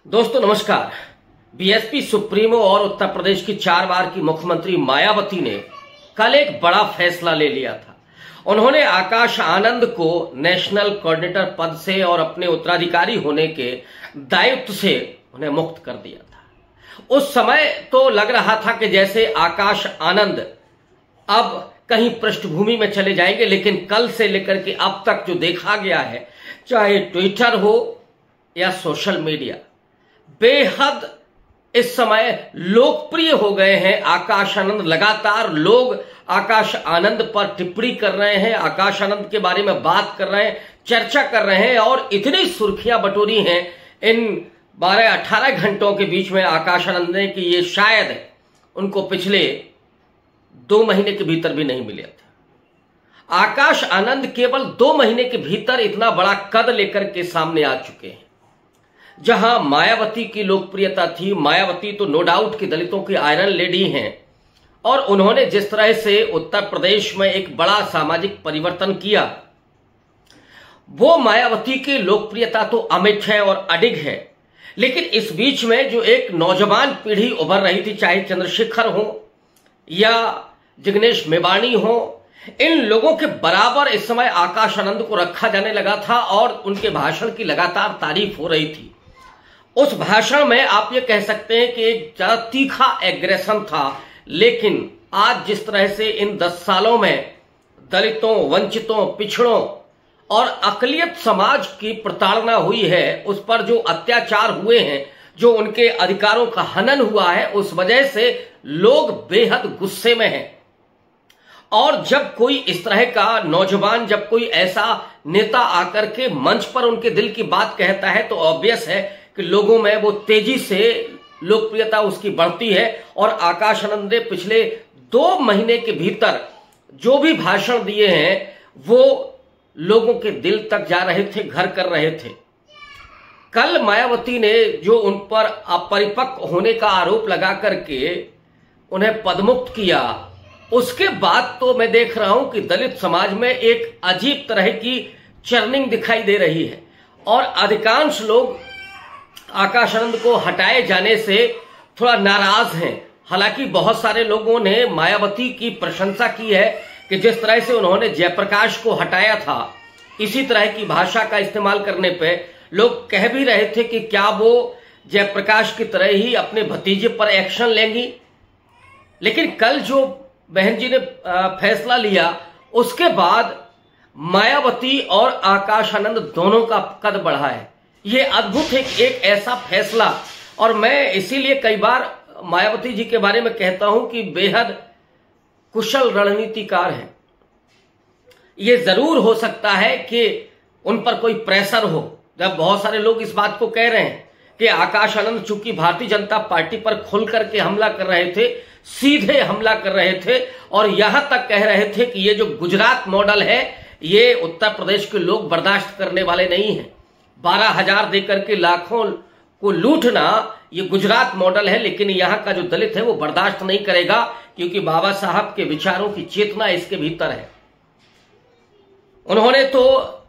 दोस्तों नमस्कार। BSP supremo और उत्तर प्रदेश की 4 बार की मुख्यमंत्री मायावती ने कल एक बड़ा फैसला ले लिया था। उन्होंने आकाश आनंद को नेशनल कोऑर्डिनेटर पद से और अपने उत्तराधिकारी होने के दायित्व से उन्हें मुक्त कर दिया था। उस समय तो लग रहा था कि जैसे आकाश आनंद अब कहीं पृष्ठभूमि में चले जाएंगे, लेकिन कल से लेकर के अब तक जो देखा गया है, चाहे ट्विटर हो या सोशल मीडिया, बेहद इस समय लोकप्रिय हो गए हैं आकाश आनंद। लगातार लोग आकाश आनंद पर टिप्पणी कर रहे हैं, आकाश आनंद के बारे में बात कर रहे हैं, चर्चा कर रहे हैं और इतनी सुर्खियां बटोरी हैं इन 12-18 घंटों के बीच में आकाश आनंद ने कि ये शायद उनको पिछले 2 महीने के भीतर भी नहीं मिले थे। आकाश आनंद केवल 2 महीने के भीतर इतना बड़ा कद लेकर के सामने आ चुके हैं। जहां मायावती की लोकप्रियता थी, मायावती तो नो डाउट की दलितों की आयरन लेडी हैं और उन्होंने जिस तरह से उत्तर प्रदेश में एक बड़ा सामाजिक परिवर्तन किया, वो मायावती की लोकप्रियता तो अमिट है और अडिग है। लेकिन इस बीच में जो एक नौजवान पीढ़ी उभर रही थी, चाहे चंद्रशेखर हो या जिग्नेश मेवाणी हो, इन लोगों के बराबर इस समय आकाश आनंद को रखा जाने लगा था और उनके भाषण की लगातार तारीफ हो रही थी। उस भाषण में आप ये कह सकते हैं कि एक ज्यादा तीखा एग्रेशन था, लेकिन आज जिस तरह से इन 10 सालों में दलितों, वंचितों, पिछड़ों और अकलियत समाज की प्रताड़ना हुई है, उस पर जो अत्याचार हुए हैं, जो उनके अधिकारों का हनन हुआ है, उस वजह से लोग बेहद गुस्से में हैं। और जब कोई इस तरह का नौजवान, जब कोई ऐसा नेता आकर के मंच पर उनके दिल की बात कहता है, तो ऑब्वियस है कि लोगों में वो तेजी से लोकप्रियता उसकी बढ़ती है। और आकाश आनंद ने पिछले 2 महीने के भीतर जो भी भाषण दिए हैं, वो लोगों के दिल तक जा रहे थे, घर कर रहे थे। कल मायावती ने जो उन पर अपरिपक्व होने का आरोप लगा करके उन्हें पदमुक्त किया, उसके बाद तो मैं देख रहा हूं कि दलित समाज में एक अजीब तरह की चर्निंग दिखाई दे रही है और अधिकांश लोग आकाश आनंद को हटाए जाने से थोड़ा नाराज हैं। हालांकि बहुत सारे लोगों ने मायावती की प्रशंसा की है कि जिस तरह से उन्होंने जयप्रकाश को हटाया था, इसी तरह की भाषा का इस्तेमाल करने पे लोग कह भी रहे थे कि क्या वो जयप्रकाश की तरह ही अपने भतीजे पर एक्शन लेंगी। लेकिन कल जो बहन जी ने फैसला लिया, उसके बाद मायावती और आकाश आनंद दोनों का कद बढ़ा है। ये अद्भुत है एक ऐसा फैसला। और मैं इसीलिए कई बार मायावती जी के बारे में कहता हूं कि बेहद कुशल रणनीतिकार है। ये जरूर हो सकता है कि उन पर कोई प्रेशर हो, जब बहुत सारे लोग इस बात को कह रहे हैं कि आकाश आनंद चूंकि भारतीय जनता पार्टी पर खुल करके हमला कर रहे थे, सीधे हमला कर रहे थे और यहां तक कह रहे थे कि ये जो गुजरात मॉडल है, ये उत्तर प्रदेश के लोग बर्दाश्त करने वाले नहीं हैं। 12,000 देकर के लाखों को लूटना ये गुजरात मॉडल है, लेकिन यहां का जो दलित है वो बर्दाश्त नहीं करेगा, क्योंकि बाबा साहब के विचारों की चेतना इसके भीतर है। उन्होंने तो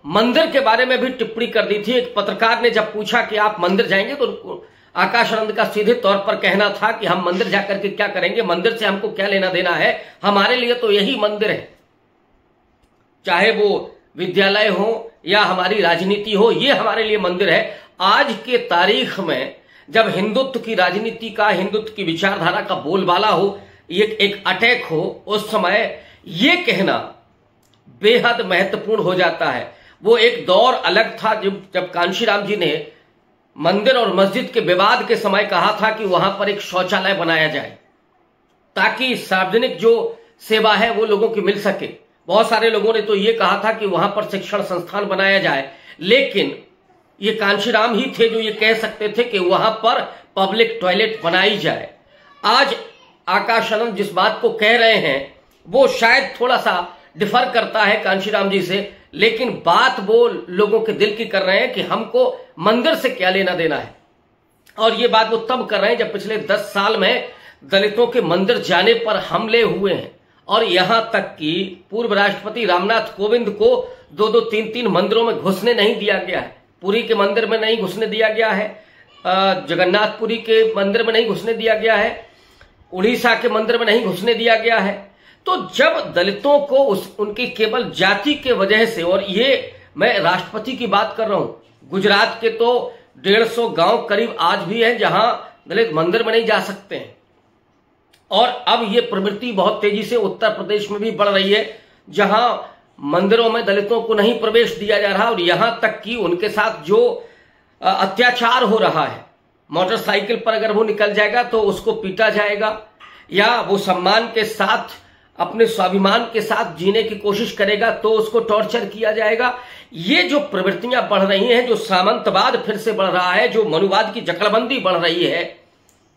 मंदिर के बारे में भी टिप्पणी कर दी थी। एक पत्रकार ने जब पूछा कि आप मंदिर जाएंगे, तो आकाश आनंद का सीधे तौर पर कहना था कि हम मंदिर जाकर के क्या करेंगे, मंदिर से हमको क्या लेना देना है, हमारे लिए तो यही मंदिर है। चाहे वो विद्यालय हो या हमारी राजनीति हो, ये हमारे लिए मंदिर है। आज के तारीख में जब हिंदुत्व की राजनीति का, हिंदुत्व की विचारधारा का बोलबाला हो, एक अटैक हो, उस समय ये कहना बेहद महत्वपूर्ण हो जाता है। वो एक दौर अलग था जब कांशीराम जी ने मंदिर और मस्जिद के विवाद के समय कहा था कि वहां पर एक शौचालय बनाया जाए ताकि सार्वजनिक जो सेवा है वो लोगों की मिल सके। बहुत सारे लोगों ने तो ये कहा था कि वहां पर शिक्षण संस्थान बनाया जाए, लेकिन ये कांशीराम ही थे जो ये कह सकते थे कि वहां पर पब्लिक टॉयलेट बनाई जाए। आज आकाश आनंद जिस बात को कह रहे हैं वो शायद थोड़ा सा डिफर करता है कांशीराम जी से, लेकिन बात वो लोगों के दिल की कर रहे हैं कि हमको मंदिर से क्या लेना देना है। और ये बात वो तब कर रहे हैं जब पिछले 10 साल में दलितों के मंदिर जाने पर हमले हुए हैं और यहां तक कि पूर्व राष्ट्रपति रामनाथ कोविंद को 2-2, 3-3 मंदिरों में घुसने नहीं दिया गया है। पुरी के मंदिर में नहीं घुसने दिया गया है, जगन्नाथपुरी के मंदिर में नहीं घुसने दिया गया है, उड़ीसा के मंदिर में नहीं घुसने दिया गया है। तो जब दलितों को उनकी केवल जाति के वजह से, और ये मैं राष्ट्रपति की बात कर रहा हूं, गुजरात के तो 150 गांव करीब आज भी हैं जहां दलित मंदिर में नहीं जा सकते हैं, और अब ये प्रवृत्ति बहुत तेजी से उत्तर प्रदेश में भी बढ़ रही है जहां मंदिरों में दलितों को नहीं प्रवेश दिया जा रहा, और यहां तक कि उनके साथ जो अत्याचार हो रहा है, मोटरसाइकिल पर अगर वो निकल जाएगा तो उसको पीटा जाएगा, या वो सम्मान के साथ अपने स्वाभिमान के साथ जीने की कोशिश करेगा तो उसको टॉर्चर किया जाएगा। ये जो प्रवृत्तियां बढ़ रही हैं, जो सामंतवाद फिर से बढ़ रहा है, जो मनुवाद की जकड़बंदी बढ़ रही है,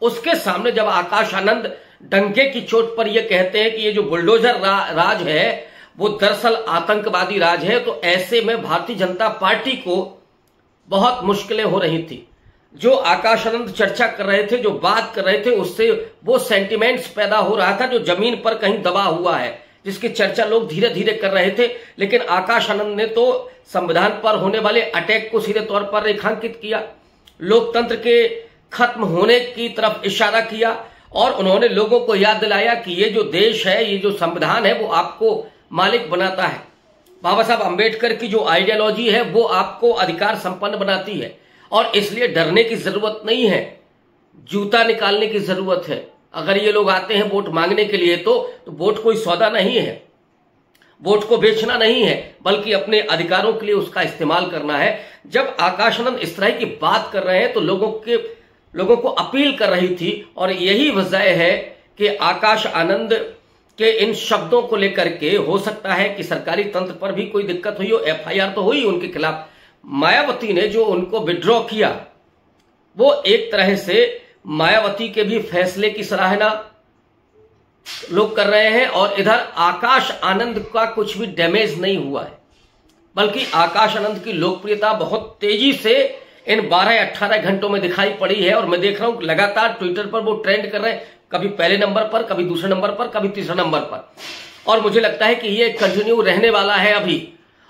उसके सामने जब आकाश आनंद डंके की चोट पर यह कहते हैं कि ये जो बुलडोजर राज है वो दरअसल आतंकवादी राज है, तो ऐसे में भारतीय जनता पार्टी को बहुत मुश्किलें हो रही थी। जो आकाश आनंद चर्चा कर रहे थे, जो बात कर रहे थे, उससे वो सेंटिमेंट्स पैदा हो रहा था जो जमीन पर कहीं दबा हुआ है, जिसकी चर्चा लोग धीरे धीरे कर रहे थे। लेकिन आकाश आनंद ने तो संविधान पर होने वाले अटैक को सीधे तौर पर रेखांकित किया, लोकतंत्र के खत्म होने की तरफ इशारा किया, और उन्होंने लोगों को याद दिलाया कि ये जो देश है, ये जो संविधान है, वो आपको मालिक बनाता है। बाबा साहब अंबेडकर की जो आइडियोलॉजी है वो आपको अधिकार संपन्न बनाती है, और इसलिए डरने की जरूरत नहीं है, जूता निकालने की जरूरत है। अगर ये लोग आते हैं वोट मांगने के लिए तो वोट कोई सौदा नहीं है, वोट को बेचना नहीं है, बल्कि अपने अधिकारों के लिए उसका इस्तेमाल करना है। जब आकाश आनंद इस तरह की बात कर रहे हैं तो लोगों को अपील कर रही थी, और यही वजह है कि आकाश आनंद के इन शब्दों को लेकर के हो सकता है कि सरकारी तंत्र पर भी कोई दिक्कत हुई हो। एफआईआर तो हुई उनके खिलाफ, मायावती ने जो उनको विड्रॉ किया, वो एक तरह से मायावती के भी फैसले की सराहना लोग कर रहे हैं, और इधर आकाश आनंद का कुछ भी डैमेज नहीं हुआ है, बल्कि आकाश आनंद की लोकप्रियता बहुत तेजी से इन 12-18 घंटों में दिखाई पड़ी है। और मैं देख रहा हूं लगातार ट्विटर पर वो ट्रेंड कर रहे हैं, कभी पहले नंबर पर, कभी दूसरे नंबर पर, कभी तीसरे नंबर पर, और मुझे लगता है कि ये कंटिन्यू रहने वाला है अभी।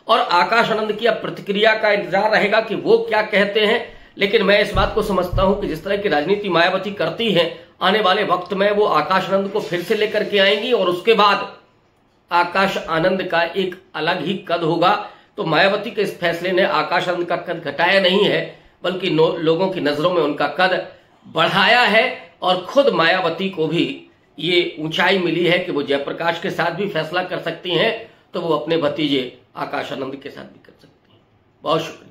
और आकाश आनंद की अब प्रतिक्रिया का इंतजार रहेगा कि वो क्या कहते हैं। लेकिन मैं इस बात को समझता हूं कि जिस तरह की राजनीति मायावती करती है, आने वाले वक्त में वो आकाश आनंद को फिर से लेकर के आएंगी, और उसके बाद आकाश आनंद का एक अलग ही कद होगा। तो मायावती के इस फैसले ने आकाश आनंद का कद घटाया नहीं है, बल्कि लोगों की नजरों में उनका कद बढ़ाया है। और खुद मायावती को भी ये ऊंचाई मिली है कि वो जयप्रकाश के साथ भी फैसला कर सकती हैं, तो वो अपने भतीजे आकाश आनंद के साथ भी कर सकती हैं। बहुत शुक्रिया।